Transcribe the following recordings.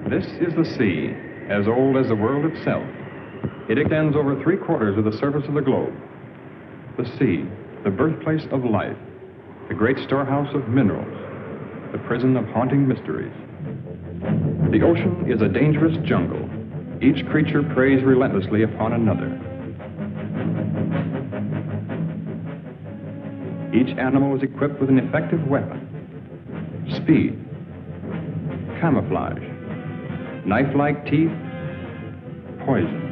This is the sea, as old as the world itself. It extends over 3/4 of the surface of the globe. The sea, the birthplace of life, the great storehouse of minerals, the prison of haunting mysteries. The ocean is a dangerous jungle. Each creature preys relentlessly upon another. Each animal is equipped with an effective weapon: speed, camouflage, knife-like teeth, poison.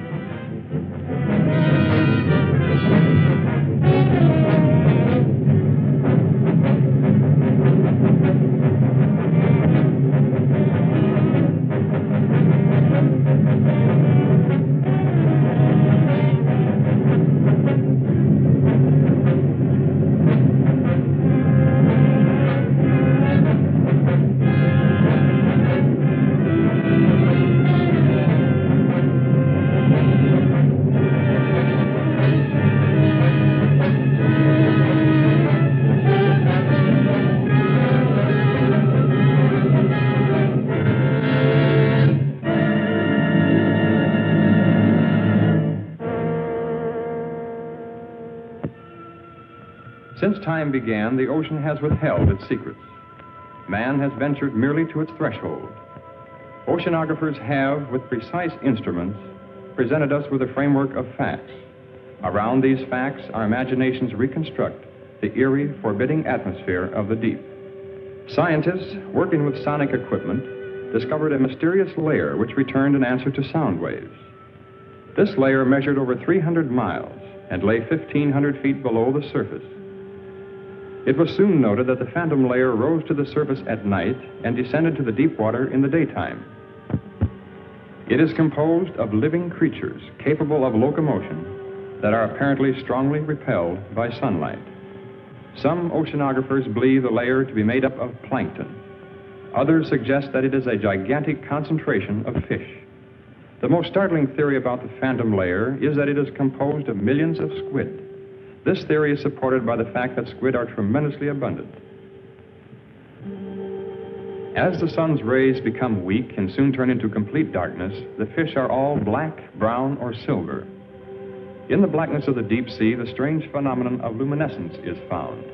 Since time began, the ocean has withheld its secrets. Man has ventured merely to its threshold. Oceanographers have, with precise instruments, presented us with a framework of facts. Around these facts, our imaginations reconstruct the eerie, forbidding atmosphere of the deep. Scientists, working with sonic equipment, discovered a mysterious layer which returned an answer to sound waves. This layer measured over 300 miles and lay 1,500 feet below the surface. It was soon noted that the phantom layer rose to the surface at night and descended to the deep water in the daytime. It is composed of living creatures capable of locomotion that are apparently strongly repelled by sunlight. Some oceanographers believe the layer to be made up of plankton. Others suggest that it is a gigantic concentration of fish. The most startling theory about the phantom layer is that it is composed of millions of squid. This theory is supported by the fact that squid are tremendously abundant. As the sun's rays become weak and soon turn into complete darkness, the fish are all black, brown, or silver. In the blackness of the deep sea, the strange phenomenon of luminescence is found.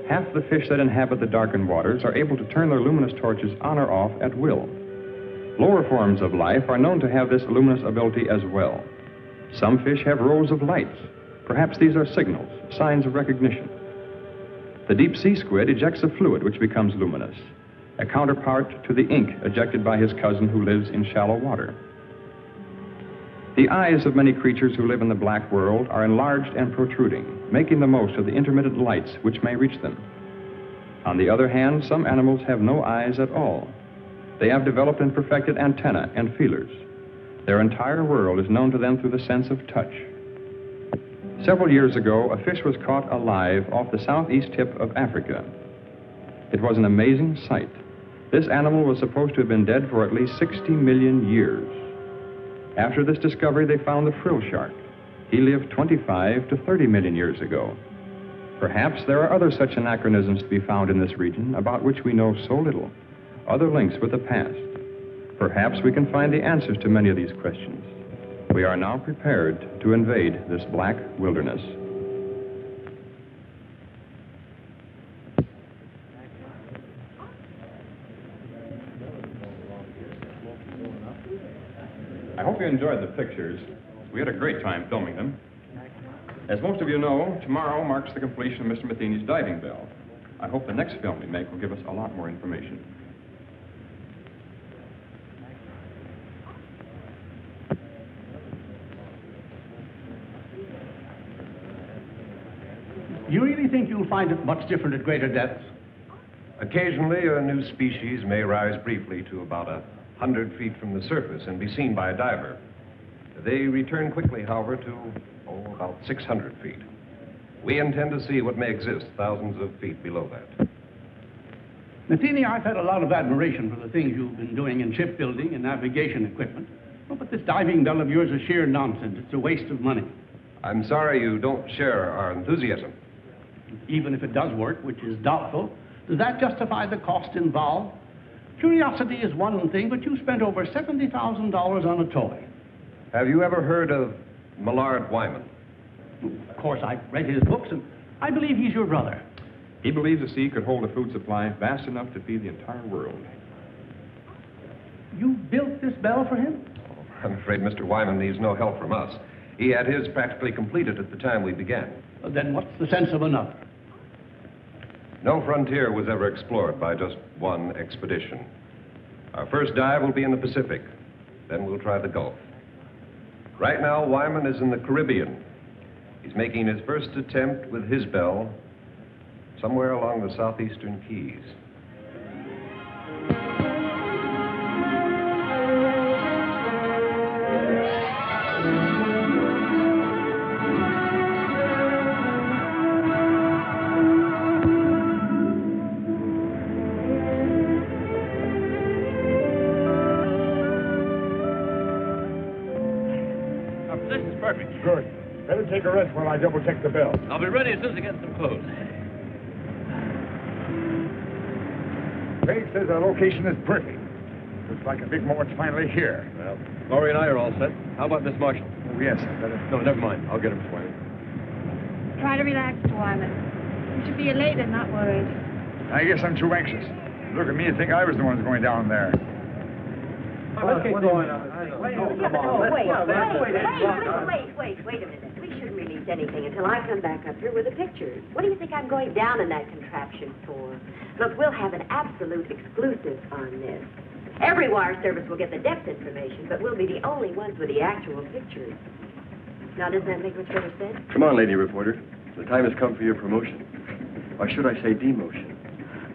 Half the fish that inhabit the darkened waters are able to turn their luminous torches on or off at will. Lower forms of life are known to have this luminous ability as well. Some fish have rows of lights. Perhaps these are signals, signs of recognition. The deep sea squid ejects a fluid which becomes luminous, a counterpart to the ink ejected by his cousin who lives in shallow water. The eyes of many creatures who live in the black world are enlarged and protruding, making the most of the intermittent lights which may reach them. On the other hand, some animals have no eyes at all. They have developed and perfected antennae and feelers. Their entire world is known to them through the sense of touch. Several years ago, a fish was caught alive off the southeast tip of Africa. It was an amazing sight. This animal was supposed to have been dead for at least 60 million years. After this discovery, they found the frill shark. He lived 25 to 30 million years ago. Perhaps there are other such anachronisms to be found in this region about which we know so little, other links with the past. Perhaps we can find the answers to many of these questions. We are now prepared to invade this black wilderness. I hope you enjoyed the pictures. We had a great time filming them. As most of you know, tomorrow marks the completion of Mr. Matheny's diving bell. I hope the next film we make will give us a lot more information. You really think you'll find it much different at greater depths? Occasionally, a new species may rise briefly to about 100 feet from the surface and be seen by a diver. They return quickly, however, to, about 600 feet. We intend to see what may exist thousands of feet below that. Matheny, I've had a lot of admiration for the things you've been doing in shipbuilding and navigation equipment. Oh, but this diving bell of yours is sheer nonsense. It's a waste of money. I'm sorry you don't share our enthusiasm. Even if it does work, which is doubtful, does that justify the cost involved? Curiosity is one thing, but you spent over $70,000 on a toy. Have you ever heard of Millard Wyman? Of course, I've read his books, and I believe he's your brother. He believes the sea could hold a food supply vast enough to feed the entire world. You built this bell for him? I'm afraid Mr. Wyman needs no help from us. He had his practically completed at the time we began. Well, then what's the sense of another? No frontier was ever explored by just one expedition. Our first dive will be in the Pacific. Then we'll try the Gulf. Right now, Wyman is in the Caribbean. He's making his first attempt with his bell somewhere along the southeastern Keys. This is perfect. Good. Better take a rest while I double-check the bell. I'll be ready as soon as I get some clothes. Craig says our location is perfect. Looks like a big moment's finally here. Well, Laurie and I are all set. How about Miss Marshall? Oh, yes, I better... No, never mind. I'll get her, Miss Wyman. Try to relax, Wyman. You should be elated, not worried. I guess I'm too anxious. Look at me and think I was the one who's going down there. Let's get going on. Wait a minute. We shouldn't release anything until I come back up here with the pictures. What do you think I'm going down in that contraption for? Look, we'll have an absolute exclusive on this. Every wire service will get the depth information, but we'll be the only ones with the actual pictures. Now, doesn't that make much better sense? Come on, lady reporter. The time has come for your promotion. Or should I say demotion?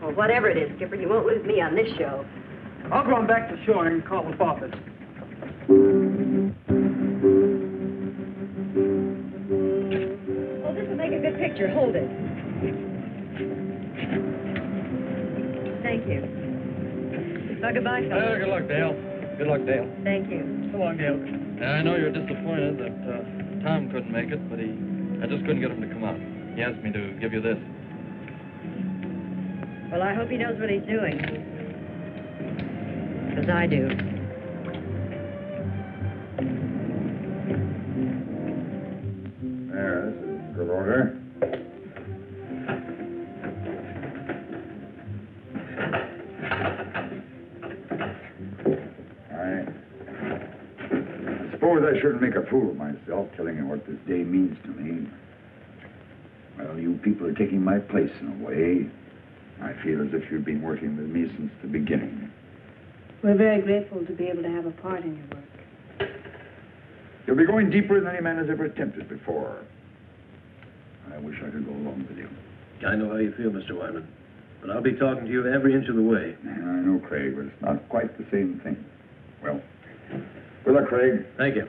Well, whatever it is, Skipper, you won't lose me on this show. I'll go on back to shore and call the office. Oh, this will make a good picture. Hold it. Thank you. Well, goodbye, fellas. Good luck, Dale. Good luck, Dale. Thank you. So long, Dale. I know you're disappointed that Tom couldn't make it, but I just couldn't get him to come out. He asked me to give you this. Well, I hope he knows what he's doing. Because I do. There, this is good order. I suppose I shouldn't make a fool of myself telling you what this day means to me. Well, you people are taking my place in a way. I feel as if you've been working with me since the beginning. We're very grateful to be able to have a part in your work. You'll be going deeper than any man has ever attempted before. I wish I could go along with you. I know how you feel, Mr. Wyman. But I'll be talking to you every inch of the way. I know, Craig, but it's not quite the same thing. Well, good luck, Craig. Thank you.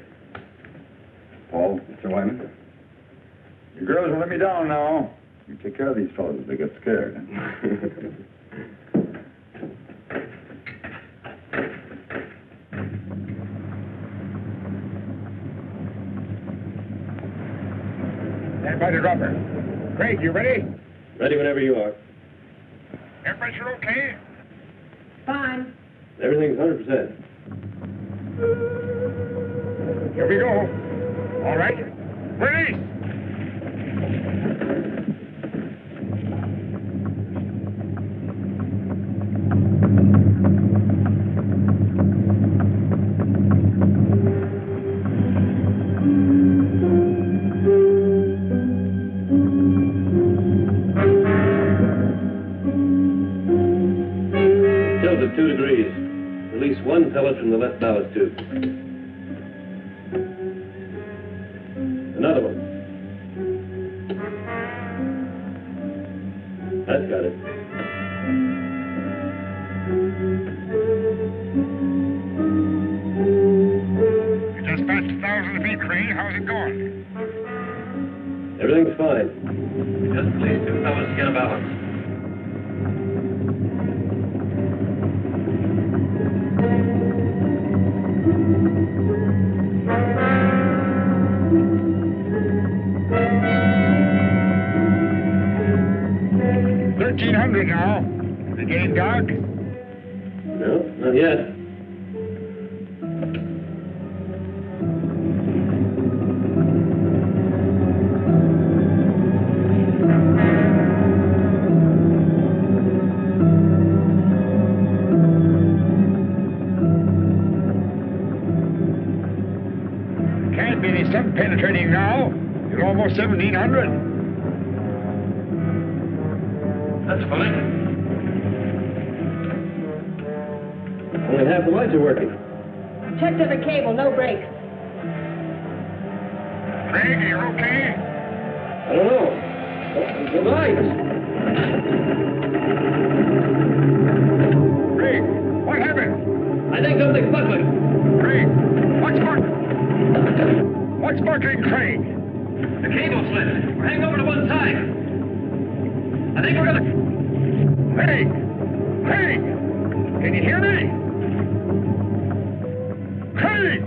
Paul. Mr. Wyman. You girls will let me down now. You take care of these fellows if they get scared. Stand by the dropper. Craig, you ready? Ready whenever you are. Air pressure okay? Fine. Everything's 100%. Here we go. All right. Release! Tilt at 2 degrees. Release one pellet from the left ballast tube. Another one. That's got it. You just passed 1,000 feet, Craig. How's it going? Everything's fine. Just please two fellas to get a balance. $1,300 now. Is it getting dark? No, Not yet. Can't be any sun penetrating now. You're almost 1700. That's funny. Only half the lights are working. Checked every cable, no breaks. Craig, are you okay? I don't know. The lights. Craig, what happened? I think something's buckling. Craig, what's buckling, Craig? The cable slipped. We're hanging over to one side. I think we're gonna... Craig! Craig! Can you hear me? Craig!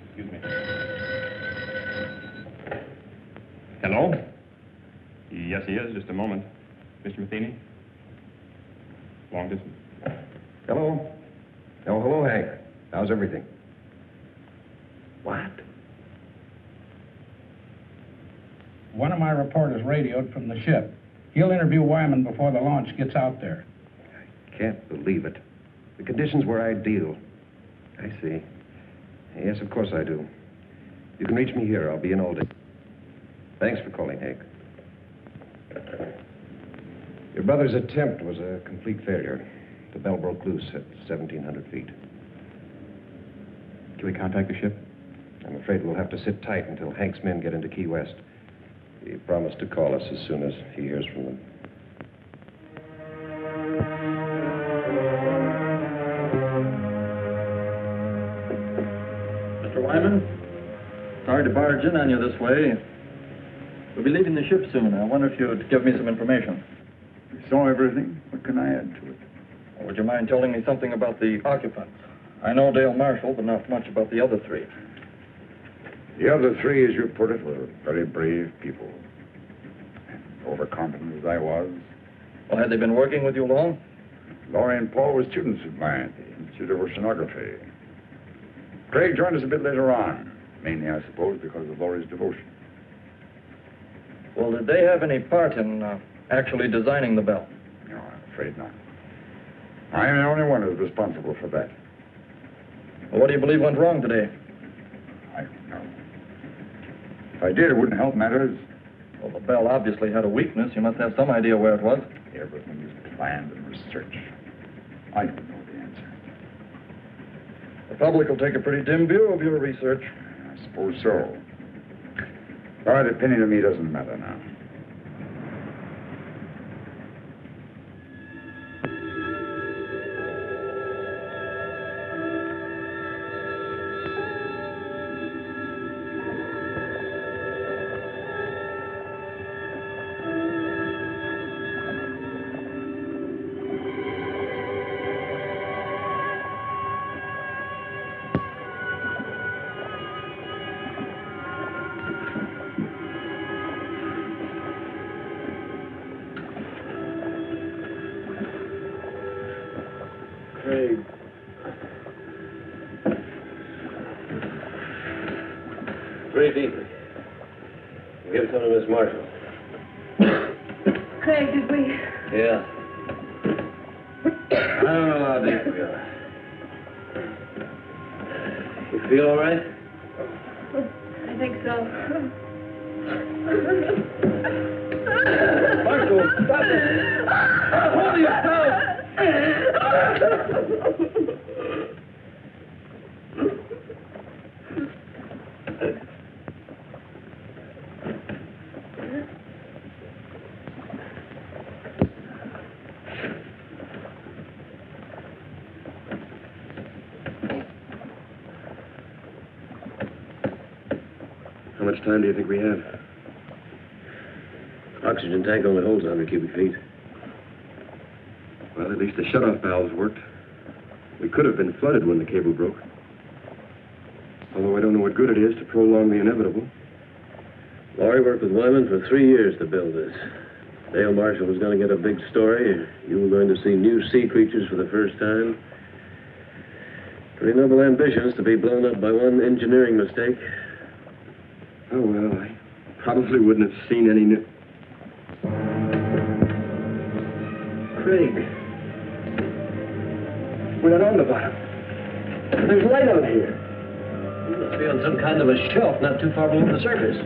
Excuse me. Hello? Yes, he is. Just a moment. Mr. Matheny? Long distance. Hello? Oh, hello, Hank. How's everything? What? One of my reporters radioed from the ship. He'll interview Wyman before the launch gets out there. I can't believe it. The conditions were ideal. I see. Yes, of course I do. You can reach me here. I'll be in all day. Thanks for calling, Hank. Your brother's attempt was a complete failure. The bell broke loose at 1,700 feet. Can we contact the ship? I'm afraid we'll have to sit tight until Hank's men get into Key West. He promised to call us as soon as he hears from them. Mr. Wyman, sorry to barge in on you this way. We'll be leaving the ship soon. I wonder if you'd give me some information. You saw everything. What can I add to it? Would you mind telling me something about the occupants? I know Dale Marshall, but not much about the other three. The other three, as you put it, were very brave people. Overconfident as I was. Well, had they been working with you long? Laurie and Paul were students of mine at the Institute of Oceanography. Craig joined us a bit later on, mainly, I suppose, because of Laurie's devotion. Well, did they have any part in actually designing the bell? No, I'm afraid not. I am the only one who's responsible for that. Well, what do you believe went wrong today? I don't know. If I did, it wouldn't help matters. Well, the bell obviously had a weakness. You must have some idea where it was. Everything is planned and researched. I don't know the answer. The public will take a pretty dim view of your research. I suppose so. But a penny to me doesn't matter now. Craig. Very deeply. Give some to Miss Marshall. Craig, did we? Yeah. I don't know how deep we are. You feel all right? I think so. Marshall, stop it! Hold yourself! How much time do you think we have? Oxygen tank only holds 100 cubic feet. Well, at least the shut-off valves worked. We could have been flooded when the cable broke. Although I don't know what good it is to prolong the inevitable. Laurie worked with Wyman for 3 years to build this. Dale Marshall was going to get a big story. You were going to see new sea creatures for the first time. Pretty noble ambitions to be blown up by one engineering mistake. Oh, well, I probably wouldn't have seen any new... Craig. We're not on the bottom. There's light out here. You must be on some kind of a shelf not too far below the surface.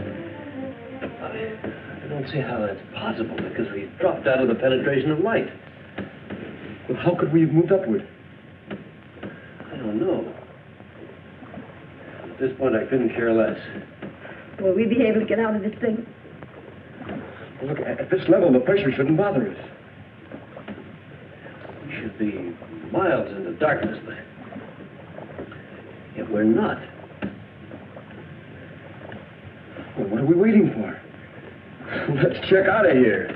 I don't see how that's possible, because we've dropped out of the penetration of light. Well, how could we have moved upward? I don't know. At this point, I couldn't care less. Will we be able to get out of this thing? Look, at this level, the pressure shouldn't bother us. We should be miles into darkness, but yet we're not. Well, what are we waiting for? Let's check out of here.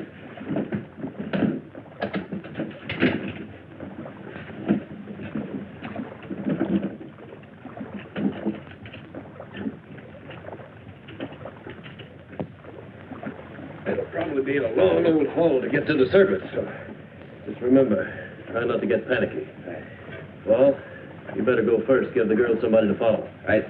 It'll probably be a long old haul to get to the surface. So just remember, try not to get panicky. Well, you better go first. Give the girls somebody to follow. Right.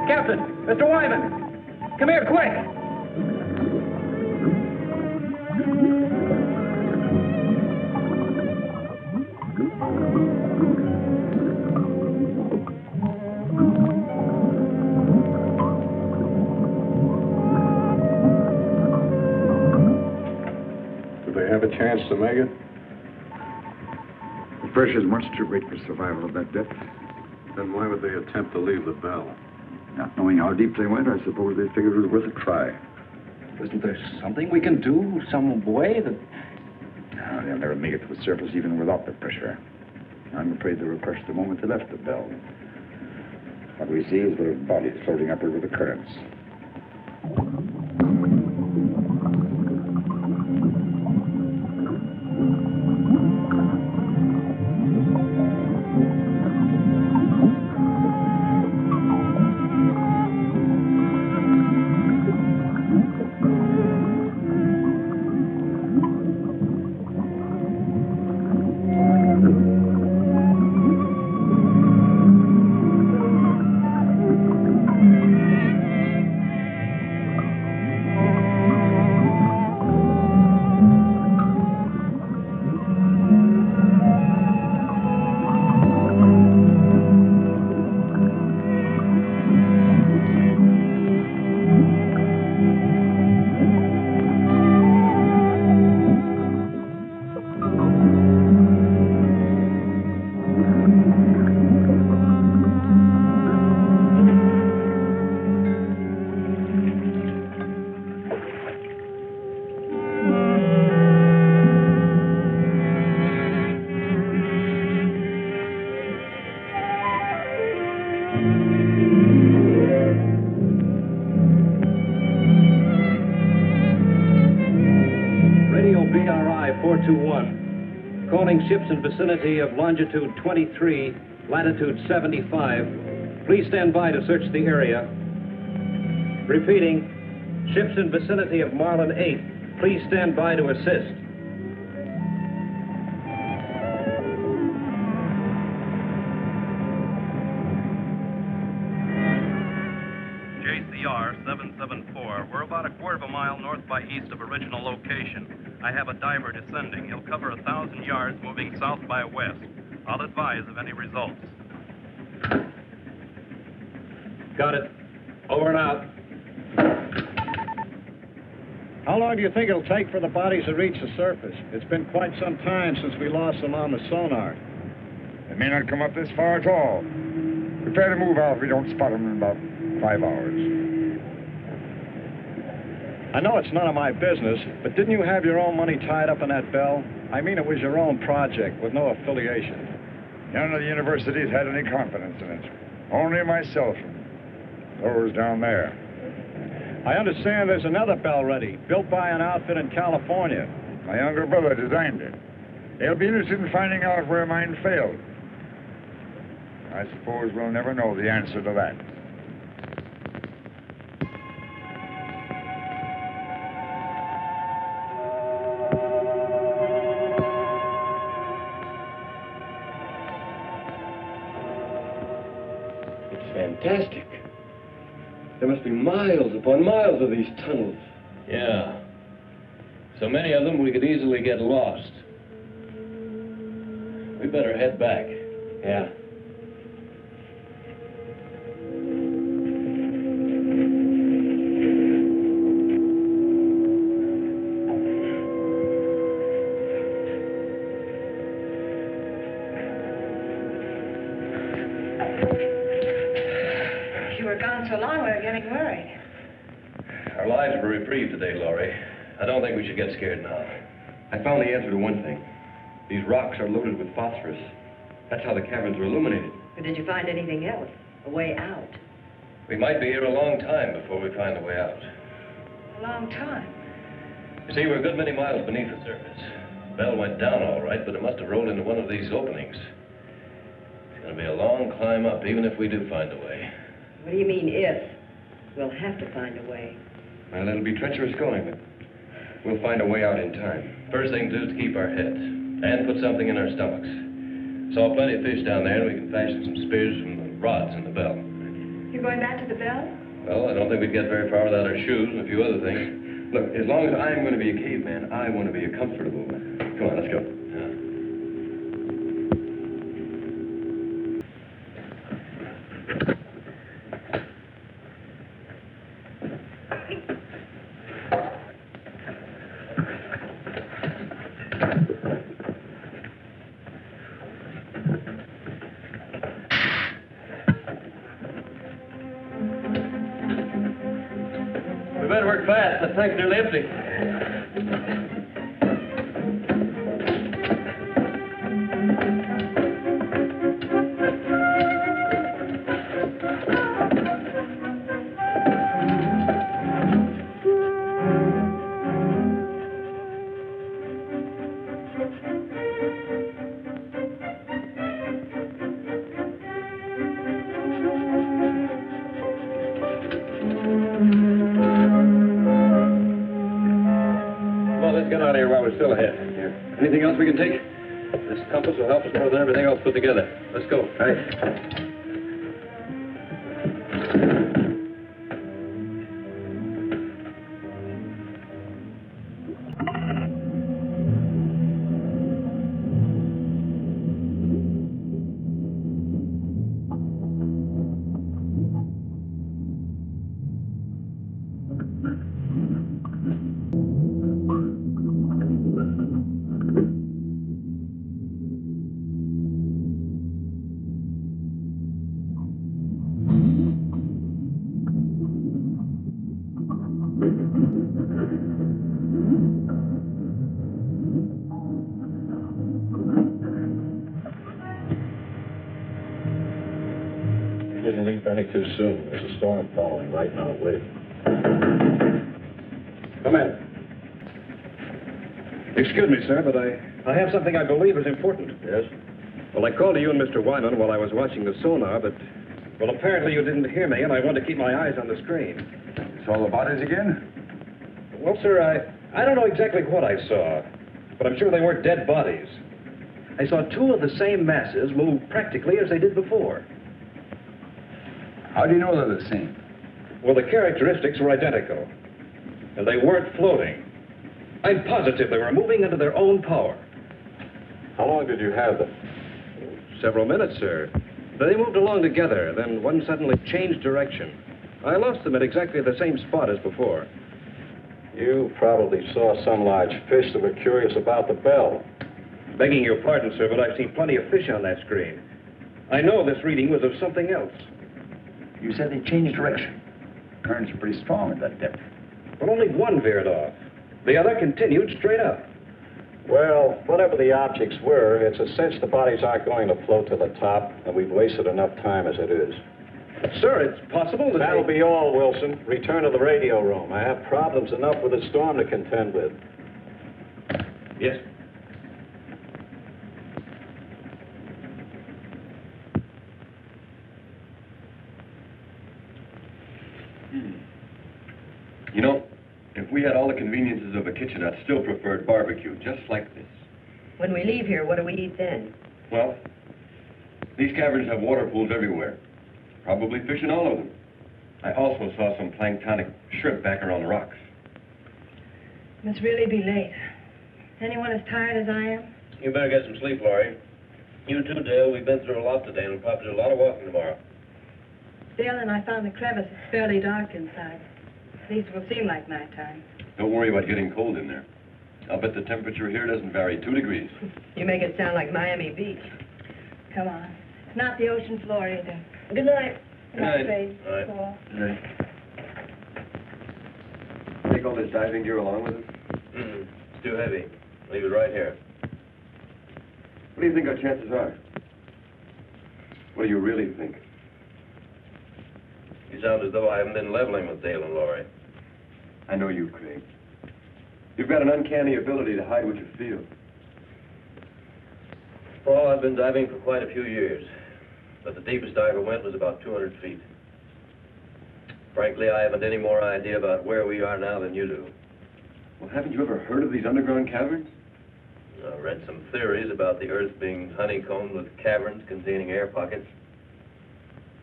Captain! Mr. Wyman! Come here, quick! Do they have a chance to make it? The pressure's much too great for survival of that depth. Then why would they attempt to leave the bell? Not knowing how deep they went, I suppose they figured it was worth a try. Isn't there something we can do? Some way that... No, they'll never make it to the surface even without the pressure. I'm afraid they were crushed the moment they left the bell. What we see is their bodies floating upward with the currents. 421. Calling ships in vicinity of longitude 23, latitude 75. Please stand by to search the area. Repeating, ships in vicinity of Marlin 8. Please stand by to assist. JCR 774. We're about a quarter of a mile north by east of original location. I have a diver descending. He'll cover 1,000 yards moving south by west. I'll advise of any results. Got it. Over and out. How long do you think it'll take for the bodies to reach the surface? It's been quite some time since we lost them on the sonar. They may not come up this far at all. Prepare to move out if we don't spot them in about 5 hours. I know it's none of my business, but didn't you have your own money tied up in that bell? I mean, it was your own project with no affiliation. None of the universities had any confidence in it. Only myself and those down there. I understand there's another bell ready, built by an outfit in California. My younger brother designed it. They'll be interested in finding out where mine failed. I suppose we'll never know the answer to that. It's fantastic. There must be miles upon miles of these tunnels. Yeah. So many of them we could easily get lost. We better head back. Yeah. You were gone so long, we were getting worried. Our lives were reprieved today, Laurie. I don't think we should get scared now. I found the answer to one thing. These rocks are loaded with phosphorus. That's how the caverns are illuminated. But did you find anything else? A way out? We might be here a long time before we find a way out. A long time. You see, we're a good many miles beneath the surface. The bell went down all right, but it must have rolled into one of these openings. It's going to be a long climb up, even if we do find a way. What do you mean, if? We'll have to find a way. Well, it'll be treacherous going, but we'll find a way out in time. First thing to do is keep our heads and put something in our stomachs. Saw plenty of fish down there, and we can fashion some spears from the rods in the bell. You're going back to the bell? Well, I don't think we'd get very far without our shoes and a few other things. Look, as long as I'm going to be a caveman, I want to be a comfortable one. Come on, let's go. We better work fast. The tank's nearly empty. Still ahead. Here. Anything else we can take? This compass will help us more than everything else put together. Let's go. Right. Didn't leave any too soon. There's a storm following right now. Wait. Come in. Excuse me, sir, but I have something I believe is important. Yes? Well, I called to you and Mr. Wyman while I was watching the sonar, but, well, apparently you didn't hear me, and I wanted to keep my eyes on the screen. Saw the bodies again? Well, sir, I don't know exactly what I saw, but I'm sure they weren't dead bodies. I saw two of the same masses move practically as they did before. How do you know they're the same? Well, the characteristics were identical, and they weren't floating. I'm positive they were moving under their own power. How long did you have them? Several minutes, sir. They moved along together, then one suddenly changed direction. I lost them at exactly the same spot as before. You probably saw some large fish that were curious about the bell. Begging your pardon, sir, but I've seen plenty of fish on that screen. I know this reading was of something else. You said they changed direction. Currents are pretty strong at that depth. But only one veered off. The other continued straight up. Well, whatever the objects were, it's a cinch the bodies aren't going to float to the top, and we've wasted enough time as it is. Sir, it's possible that That'll be all, Wilson. Return to the radio room. I have problems enough with the storm to contend with. Yes. You know, if we had all the conveniences of a kitchen, I'd still prefer barbecue, just like this. When we leave here, what do we eat then? Well, these caverns have water pools everywhere. Probably fish in all of them. I also saw some planktonic shrimp back around the rocks. Must really be late. Anyone as tired as I am? You better get some sleep, Laurie. You too, Dale. We've been through a lot today, and we'll probably do a lot of walking tomorrow. Dale and I found the crevice. It's fairly dark inside. At least it will seem like nighttime. Don't worry about getting cold in there. I'll bet the temperature here doesn't vary 2 degrees. You make it sound like Miami Beach. Come on. It's not the ocean floor either. Good night. Good night. Faith. All right. Paul. Good night. Take all this diving gear along with us? It's too heavy. Leave it right here. What do you think our chances are? What do you really think? You sound as though I haven't been leveling with Dale and Laurie. I know you, Craig. You've got an uncanny ability to hide what you feel. Paul, I've been diving for quite a few years, but the deepest I ever went was about 200 feet. Frankly, I haven't any more idea about where we are now than you do. Well, haven't you ever heard of these underground caverns? I read some theories about the Earth being honeycombed with caverns containing air pockets.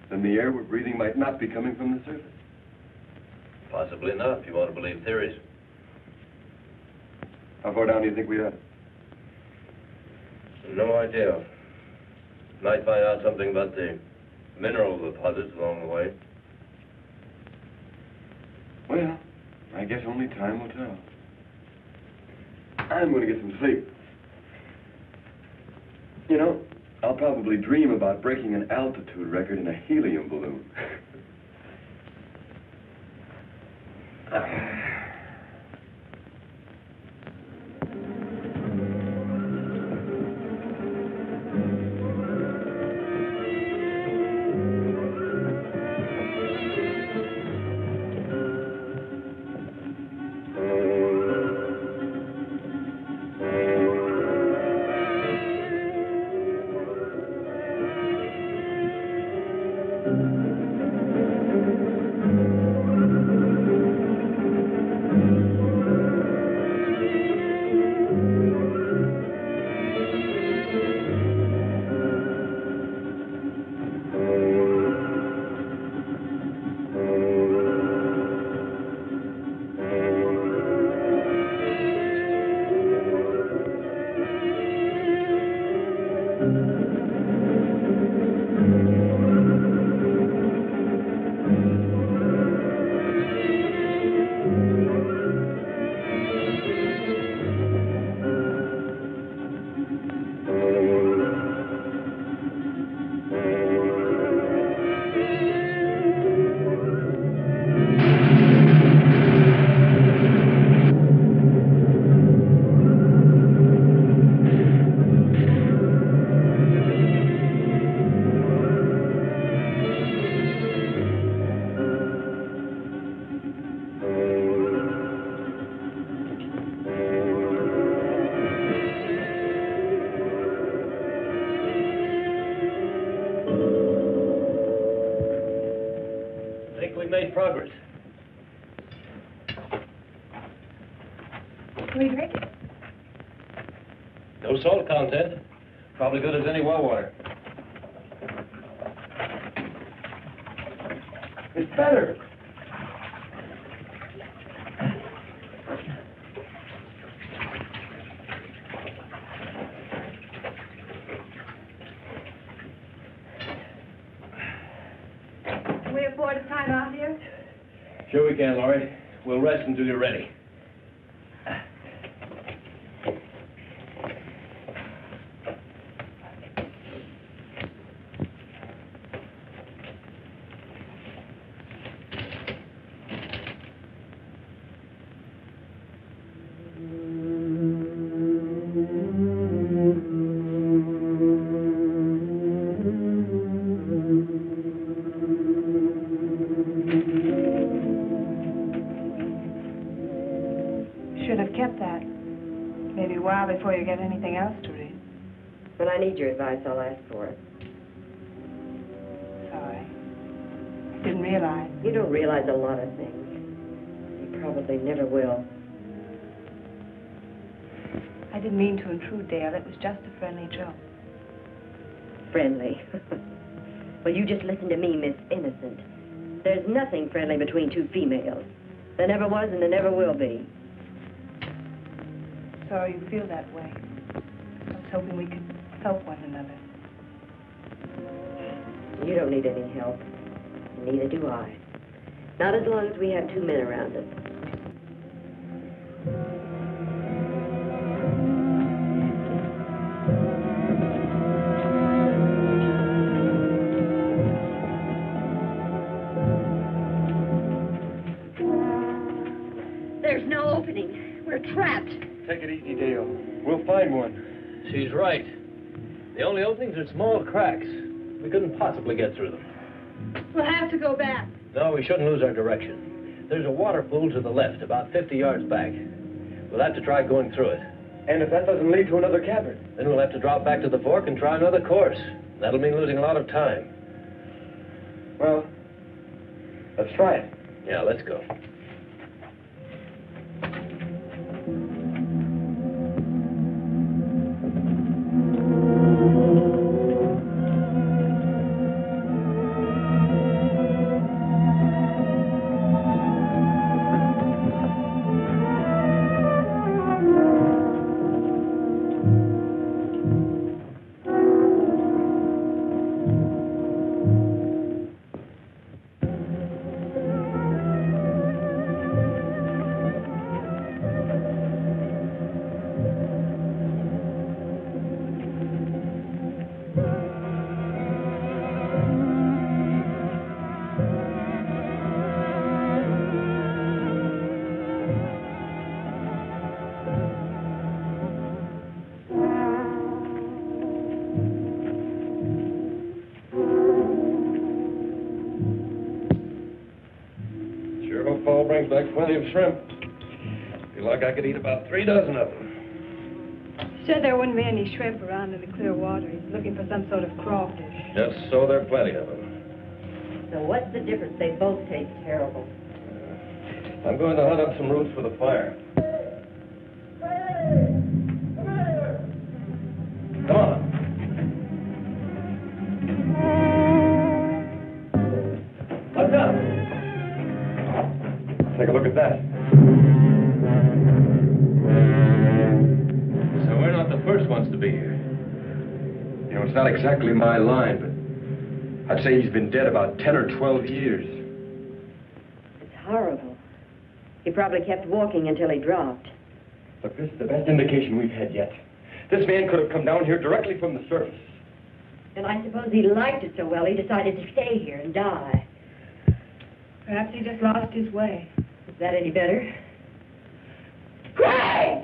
Then the air we're breathing might not be coming from the surface. Possibly not, if you want to believe theories. How far down do you think we are? No idea. Might find out something about the mineral deposits along the way. Well, I guess only time will tell. I'm going to get some sleep. You know, I'll probably dream about breaking an altitude record in a helium balloon. make progress. Can we drink it? No salt content. Probably good as any well water. It's better. Can we afford a time out here? Sure we can, Laurie. We'll rest until you're ready. Before you get anything else to read. When I need your advice, I'll ask for it. Sorry. I didn't realize. You don't realize a lot of things. You probably never will. I didn't mean to intrude, Dale. It was just a friendly joke. Friendly? Well, you just listen to me, Miss Innocent. There's nothing friendly between two females. There never was and there never will be. Sorry you feel that way. I was hoping we could help one another. You don't need any help. Neither do I. Not as long as we have two men around us. There's no opening. We're trapped. Take it easy, Dale. We'll find one. She's right. The only openings are small cracks. We couldn't possibly get through them. We'll have to go back. No, we shouldn't lose our direction. There's a water pool to the left, about 50 yards back. We'll have to try going through it. And if that doesn't lead to another cavern? Then we'll have to drop back to the fork and try another course. That'll mean losing a lot of time. Well, let's try it. Yeah, let's go. Brings back plenty of shrimp. Feel like I could eat about 3 dozen of them. Said there wouldn't be any shrimp around in the clear water. He's looking for some sort of crawfish. Just so there are plenty of them. So what's the difference? They both taste terrible. I'm going to hunt up some roots for the fire. Come on. What's up? Take a look at that. So we're not the first ones to be here. You know, it's not exactly my line, but I'd say he's been dead about 10 or 12 years. It's horrible. He probably kept walking until he dropped. Look, this is the best indication we've had yet. This man could have come down here directly from the surface. And I suppose he liked it so well he decided to stay here and die. Perhaps he just lost his way. Is that any better? Craig!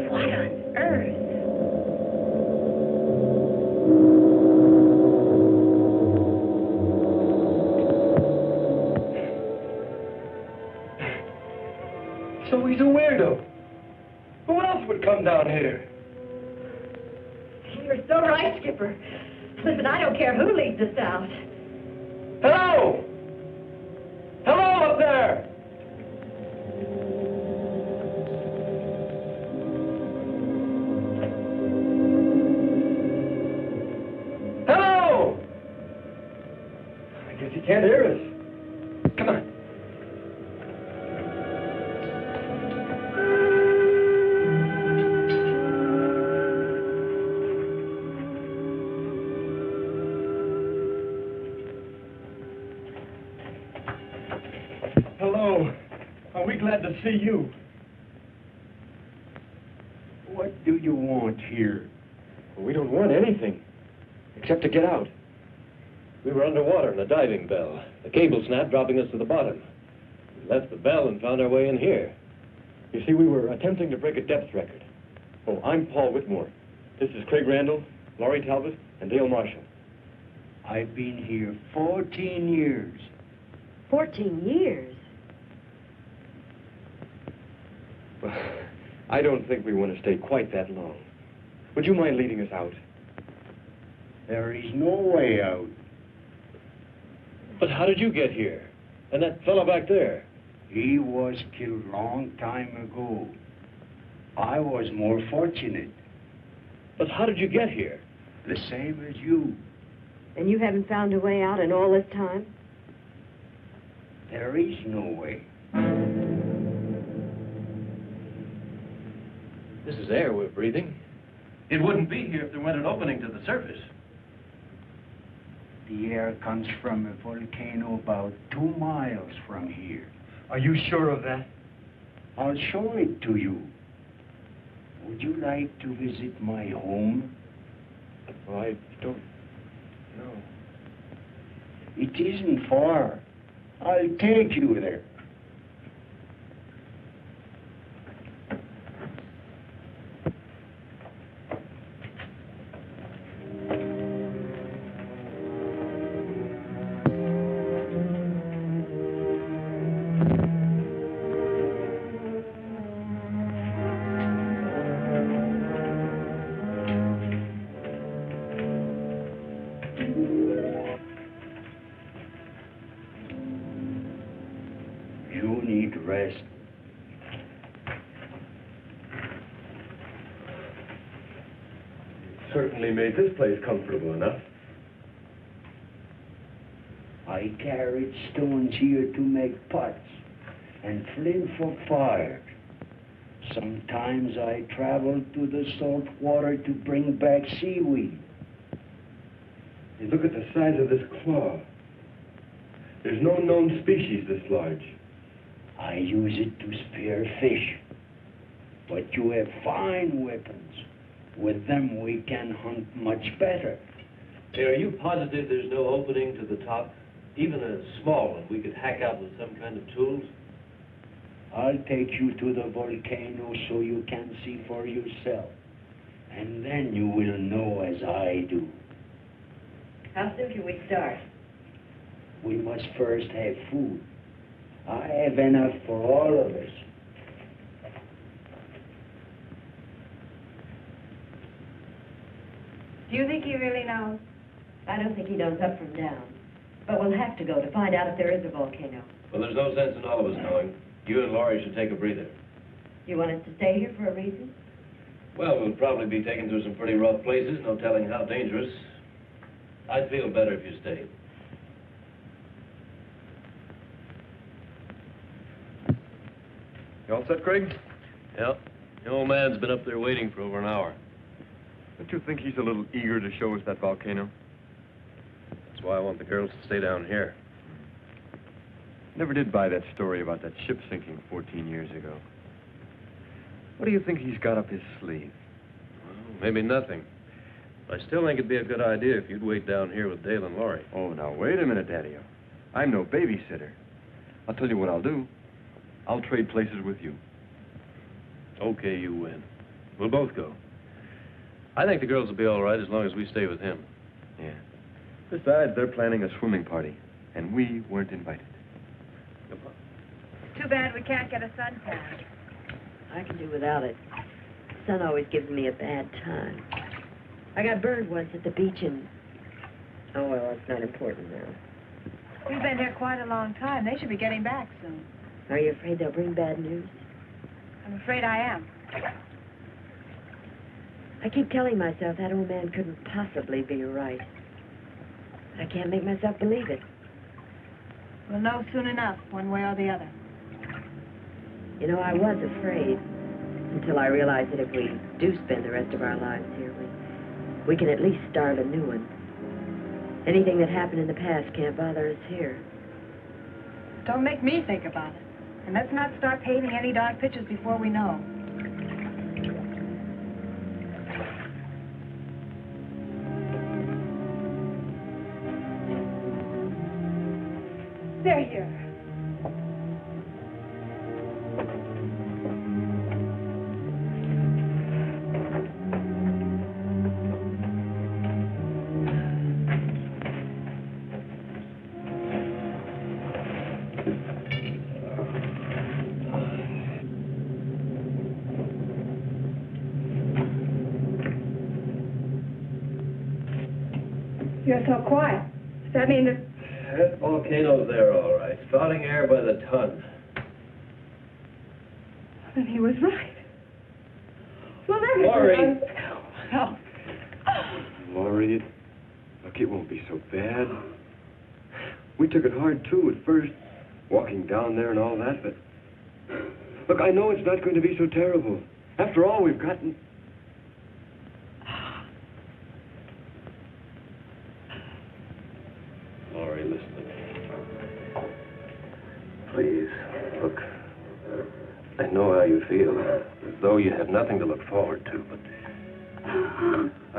What on earth? So he's a weirdo. Who else would come down here? You're so right, Skipper. Listen, I don't care here. Who leads us out? Hello! Hello up there! Hello! I guess he can't hear us. Come on. Hello. Are we glad to see you? What do you want here? Well, we don't want anything, except to get out. We were underwater in a diving bell. The cable snapped, dropping us to the bottom. We left the bell and found our way in here. You see, we were attempting to break a depth record. Oh, I'm Paul Whitmore. This is Craig Randall, Laurie Talbot, and Dale Marshall. I've been here 14 years. 14 years? Well, I don't think we want to stay quite that long. Would you mind leading us out? There is no way out. But how did you get here? And that fellow back there? He was killed long time ago. I was more fortunate. But how did you get here? The same as you. And you haven't found a way out in all this time? There is no way. This is air we're breathing. It wouldn't be here if there weren't an opening to the surface. The air comes from a volcano about 2 miles from here. Are you sure of that? I'll show it to you. Would you like to visit my home? Well, I don't know. It isn't far. I'll take you there. You need rest. Certainly made this place comfortable enough. I carried stones here to make pots and flint for fire. Sometimes I traveled to the salt water to bring back seaweed. You look at the size of this claw. There's no known species this large. I use it to spear fish. But you have fine weapons. With them we can hunt much better. Hey, are you positive there's no opening to the top? Even a small one we could hack out with some kind of tools? I'll take you to the volcano so you can see for yourself. And then you will know as I do. How soon can we start? We must first have food. I have enough for all of us. Do you think he really knows? I don't think he knows up from down. But we'll have to go to find out if there is a volcano. Well, there's no sense in all of us knowing. You and Laurie should take a breather. You want us to stay here for a reason? Well, we'll probably be taken through some pretty rough places, no telling how dangerous. I'd feel better if you stayed. You all set, Craig? Yep. The old man's been up there waiting for over an hour. Don't you think he's a little eager to show us that volcano? That's why I want the girls to stay down here. Never did buy that story about that ship sinking 14 years ago. What do you think he's got up his sleeve? Well, maybe nothing. But I still think it'd be a good idea if you'd wait down here with Dale and Laurie. Oh, now, wait a minute, Daddy-o. I'm no babysitter. I'll tell you what I'll do. I'll trade places with you. Okay, you win. We'll both go. I think the girls will be all right as long as we stay with him. Yeah. Besides, they're planning a swimming party, and we weren't invited. Too bad we can't get a suntan. I can do without it. The sun always gives me a bad time. I got burned once at the beach, and Oh, well, that's not important now. We've been here quite a long time. They should be getting back soon. Are you afraid they'll bring bad news? I'm afraid I am. I keep telling myself that old man couldn't possibly be right. But I can't make myself believe it. We'll know soon enough, one way or the other. You know, I was afraid until I realized that if we do spend the rest of our lives here, we can at least start a new one. Anything that happened in the past can't bother us here. Don't make me think about it. And let's not start painting any dark pictures before we know. They're here. You're so quiet. Does that mean that... That volcano's there, all right. Spouting air by the ton. Then he was right. Well, then... Laurie! Oh. Laurie, look, it won't be so bad. We took it hard, too, at first. Walking down there and all that, but... Look, I know it's not going to be so terrible. After all, we've gotten... Laurie, listen to me. Please, look. I know how you feel, as though you have nothing to look forward to, but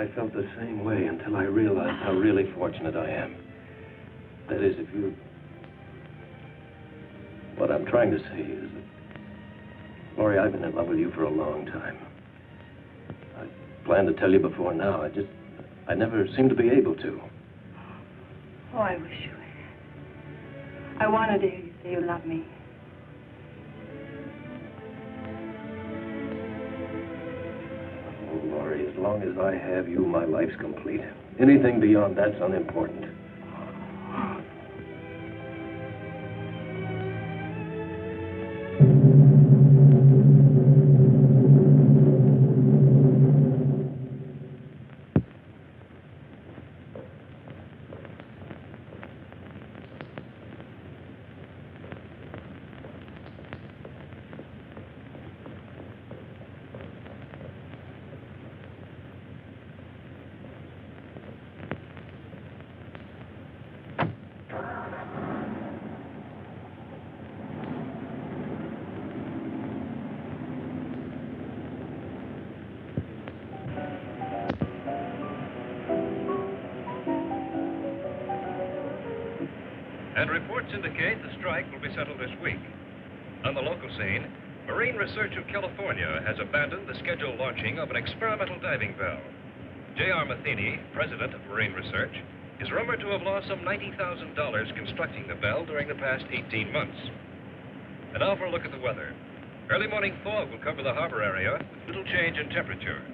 I felt the same way until I realized how really fortunate I am. That is, if you... What I'm trying to say is that, Laurie, I've been in love with you for a long time. I planned to tell you before now. I never seemed to be able to. Oh, I wish you had. I wanted to hear you say you love me. Oh, Laurie, as long as I have you, my life's complete. Anything beyond that's unimportant. And reports indicate the strike will be settled this week. On the local scene, Marine Research of California has abandoned the scheduled launching of an experimental diving bell. J.R. Matheny, president of Marine Research, is rumored to have lost some $90,000 constructing the bell during the past 18 months. And now for a look at the weather. Early morning fog will cover the harbor area with little change in temperature.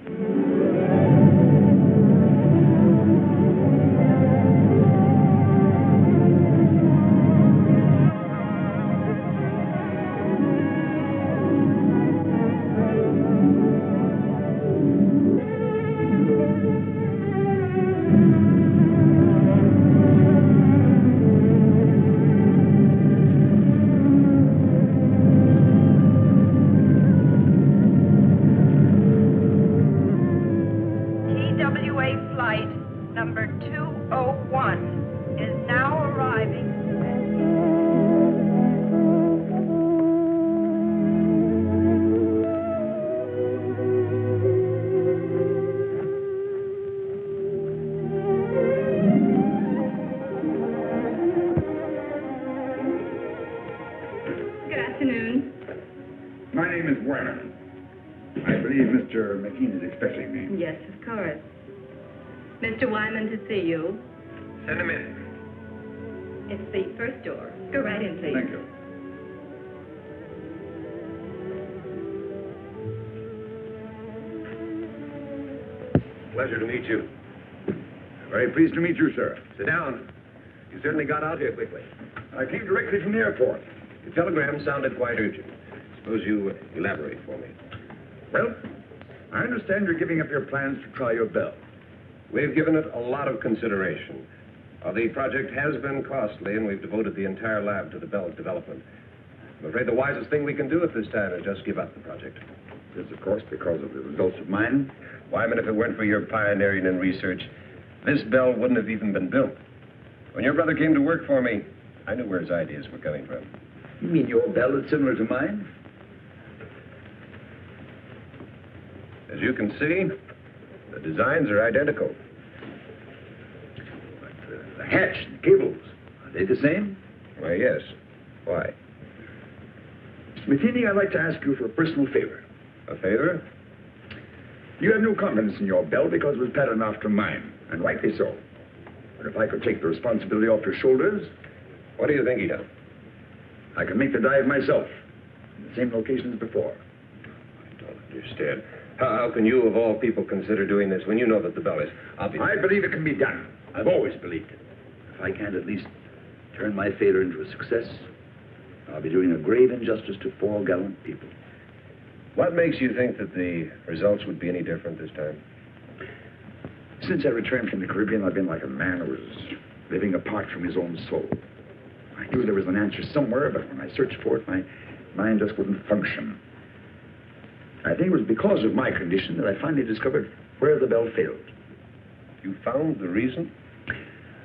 Yes, of course. Mr. Wyman to see you. Send him in. It's the first door. Go right in, please. Thank you. Pleasure to meet you. Very pleased to meet you, sir. Sit down. You certainly got out here quickly. I came directly from the airport. The telegram sounded quite urgent. Suppose you elaborate for me. Well, I understand you're giving up your plans to try your bell. We've given it a lot of consideration. The project has been costly, and we've devoted the entire lab to the bell's development. I'm afraid the wisest thing we can do at this time is just give up the project. This, of course, because of the results of mine. Wyman, if it weren't for your pioneering and research, this bell wouldn't have even been built. When your brother came to work for me, I knew where his ideas were coming from. You mean your bell is similar to mine? As you can see, the designs are identical. But the hatch and cables, are they the same? Why, yes. Why? Mr. Matheny, I'd like to ask you for a personal favor. A favor? You have no confidence in your bell because it was patterned after mine, and rightly so. But if I could take the responsibility off your shoulders... What do you think he done? I can make the dive myself, in the same location as before. I don't understand. How can you, of all people, consider doing this when you know that the bell is obviously... I believe it can be done. I've always believed it. If I can't at least turn my failure into a success, I'll be doing a grave injustice to 4 gallant people. What makes you think that the results would be any different this time? Since I returned from the Caribbean, I've been like a man who was living apart from his own soul. I knew there was an answer somewhere, but when I searched for it, my mind just wouldn't function. I think it was because of my condition that I finally discovered where the bell failed. You found the reason?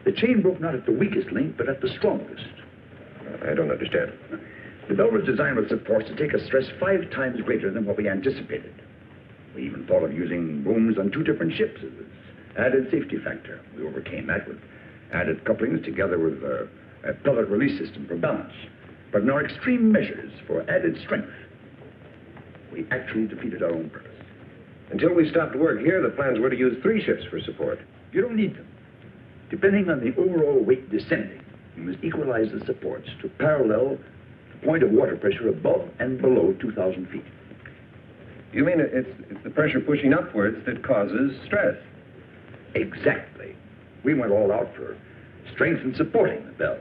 The chain broke not at the weakest link, but at the strongest. I don't understand. The bell was designed with such force to take a stress 5 times greater than what we anticipated. We even thought of using booms on 2 different ships as an added safety factor. We overcame that with added couplings together with a pellet release system for balance. But in our extreme measures for added strength, we actually defeated our own purpose. Until we stopped work here, the plans were to use 3 ships for support. You don't need them. Depending on the overall weight descending, you must equalize the supports to parallel the point of water pressure above and below 2,000 feet. You mean it's the pressure pushing upwards that causes stress? Exactly. We went all out for strength in supporting the bell.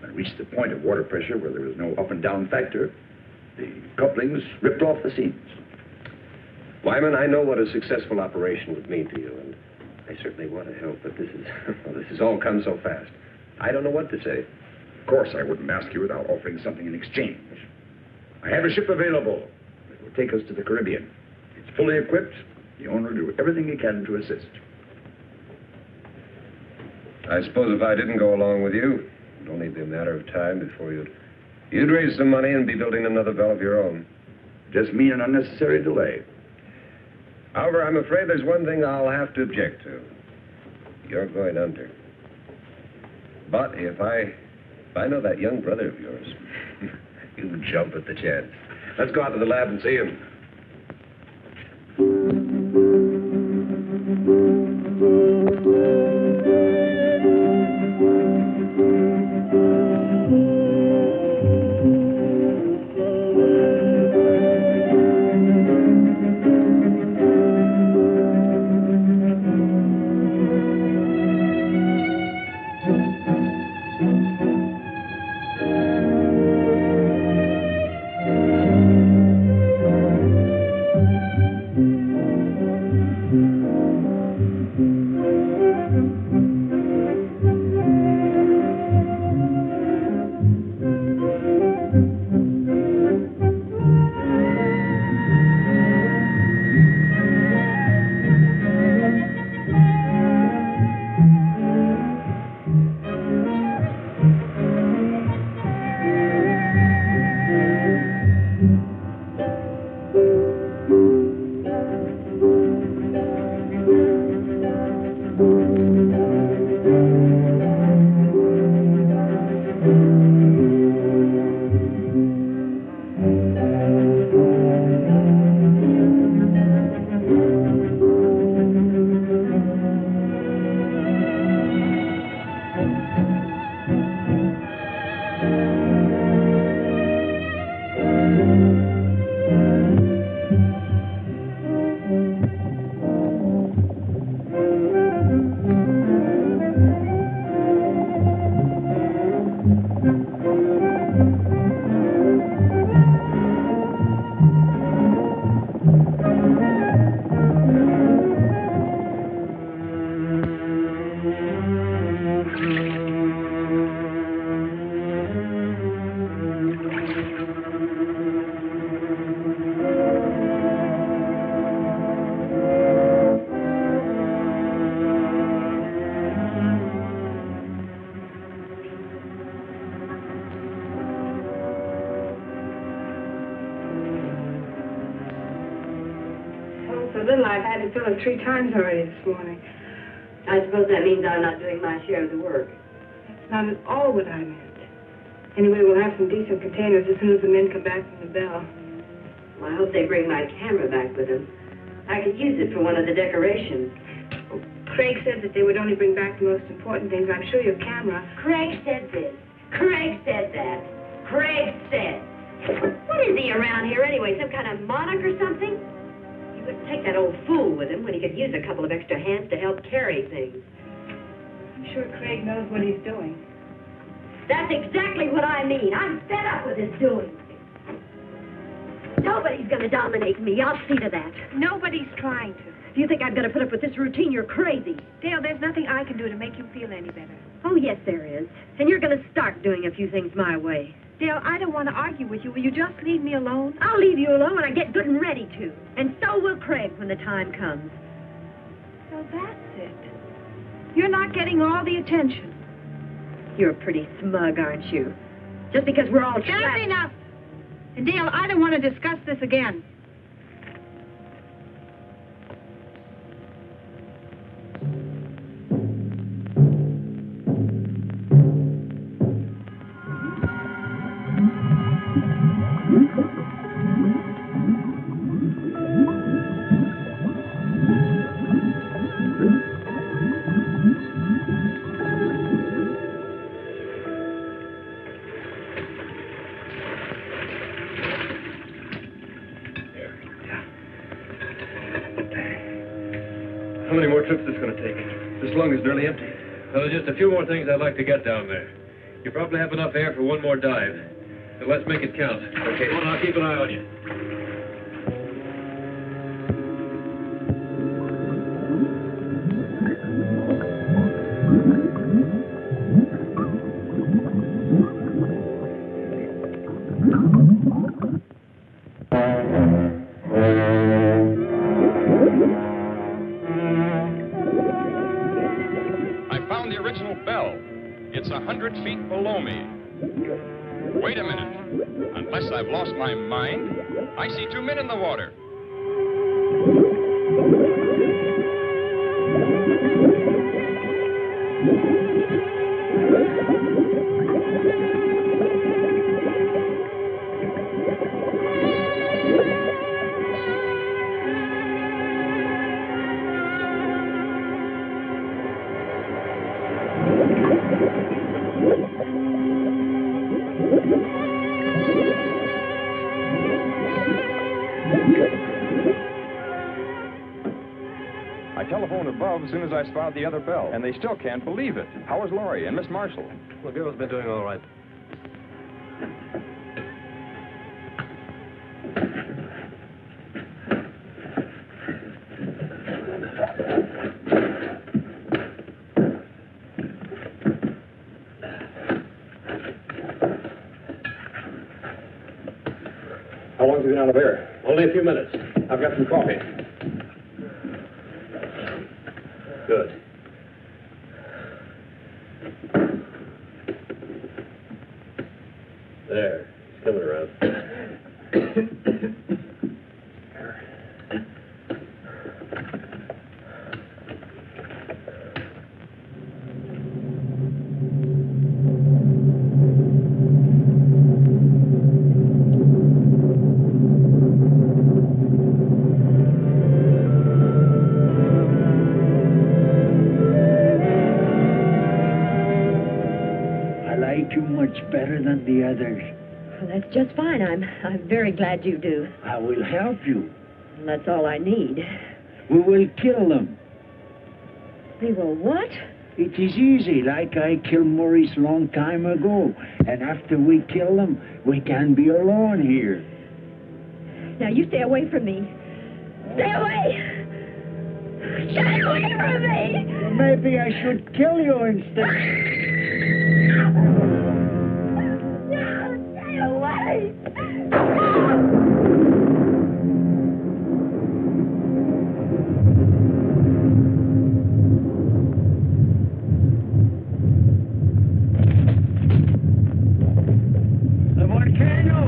When it reached the point of water pressure where there was no up and down factor, the couplings ripped off the seams. Wyman, I know what a successful operation would mean to you, and I certainly want to help, but this has all come so fast. I don't know what to say. Of course, I wouldn't ask you without offering something in exchange. I have a ship available that will take us to the Caribbean. It's fully equipped. The owner will do everything he can to assist. I suppose if I didn't go along with you, it'd only be a matter of time before you'd raise some money and be building another bell of your own. Just mean an unnecessary delay. However, I'm afraid there's one thing I'll have to object to. You're going under. But if I know that young brother of yours, you jump at the chance. Let's go out to the lab and see him. little I've had to fill it 3 times already this morning. I suppose that means I'm not doing my share of the work. That's not at all what I meant. Anyway, we'll have some decent containers as soon as the men come back from the bell. Well, I hope they bring my camera back with them. I could use it for one of the decorations. Craig said that they would only bring back the most important things. I'm sure your camera... Craig said this. Craig said that. Craig said. What is he around here anyway? Some kind of monarch or something? He wouldn't take that old fool with him when he could use a couple of extra hands to help carry things. I'm sure Craig knows what he's doing. That's exactly what I mean. I'm fed up with his doing. Nobody's going to dominate me. I'll see to that. Nobody's trying to. If you think I'm going to put up with this routine, you're crazy. Dale, there's nothing I can do to make you feel any better. Oh, yes, there is. And you're going to start doing a few things my way. Dale, I don't want to argue with you. Will you just leave me alone? I'll leave you alone when I get good and ready to. And so will Craig when the time comes. So that's it. You're not getting all the attention. You're pretty smug, aren't you? Just because we're all That's enough. And Dale, I don't want to discuss this again. How many more trips is this going to take? This lung is nearly empty. Well, just a few more things I'd like to get down there. You probably have enough air for one more dive. So let's make it count. Okay. Come on, I'll keep an eye on you. It's 100 feet below me. Wait a minute. Unless I've lost my mind, I see 2 men in the water. As soon as I spotted the other bell, and they still can't believe it. How is Laurie and Miss Marshall? The girl's been doing all right. How long have you been out of air? Only a few minutes. I've got some coffee. Good. There. He's coming around. Better than the others. Well, that's just fine. I'm very glad you do. I will help you. And that's all I need. We will kill them. We will what? It is easy, like I killed Maurice long time ago. And after we kill them, we can be alone here. Now, you stay away from me. Stay away! Stay away from me! Maybe I should kill you instead. Away! The volcano!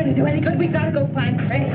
going to do any good. We gotta go find Craig.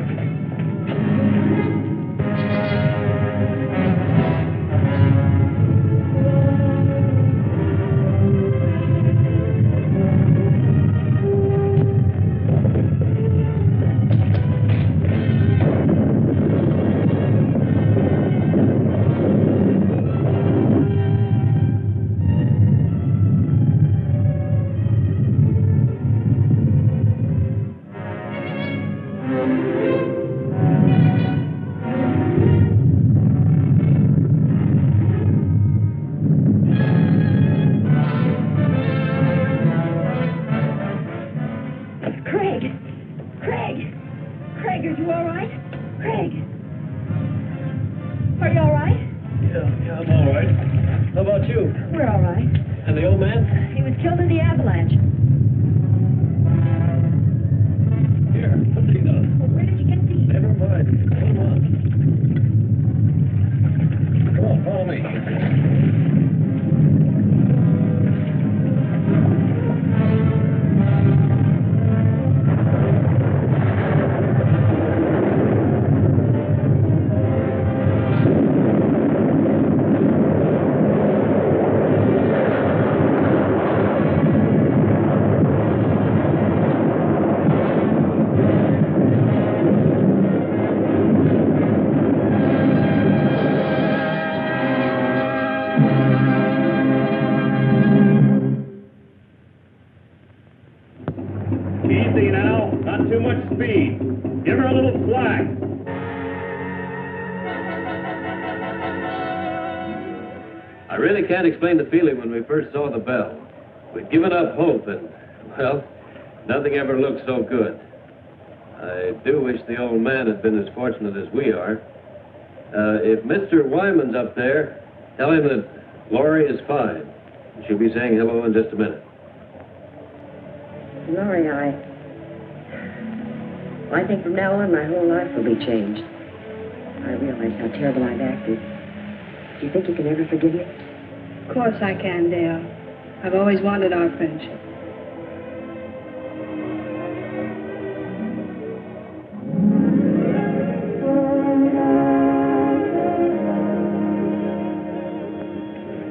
Can't explain the feeling when we first saw the bell. We'd given up hope and, well, nothing ever looked so good. I do wish the old man had been as fortunate as we are. If Mr. Wyman's up there, tell him that Laurie is fine. She'll be saying hello in just a minute. Laurie, I think from now on my whole life will be changed. I realize how terrible I've acted. Do you think you can ever forgive me? Of course I can, Dale. I've always wanted our friendship.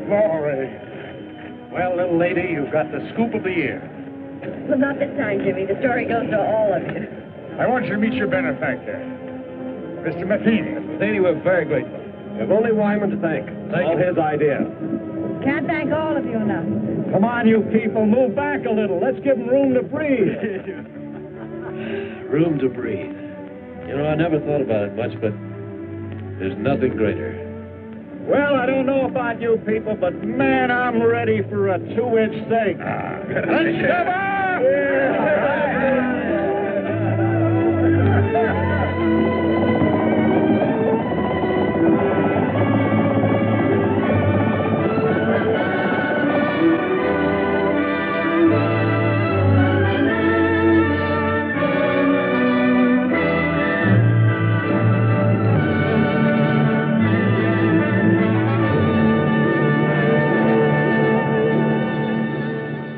Laurie. Well, little lady, you've got the scoop of the year. Well, not this time, Jimmy. The story goes to all of you. I want you to meet your benefactor, Mr. Matheny. Mr. Matheny, we're very grateful. We have only Wyman to thank. All his idea. Can't thank all of you enough. Come on, you people, move back a little. Let's give them room to breathe. Room to breathe. You know, I never thought about it much, but there's nothing greater. Well, I don't know about you people, but man, I'm ready for a 2-inch steak. Let's come on!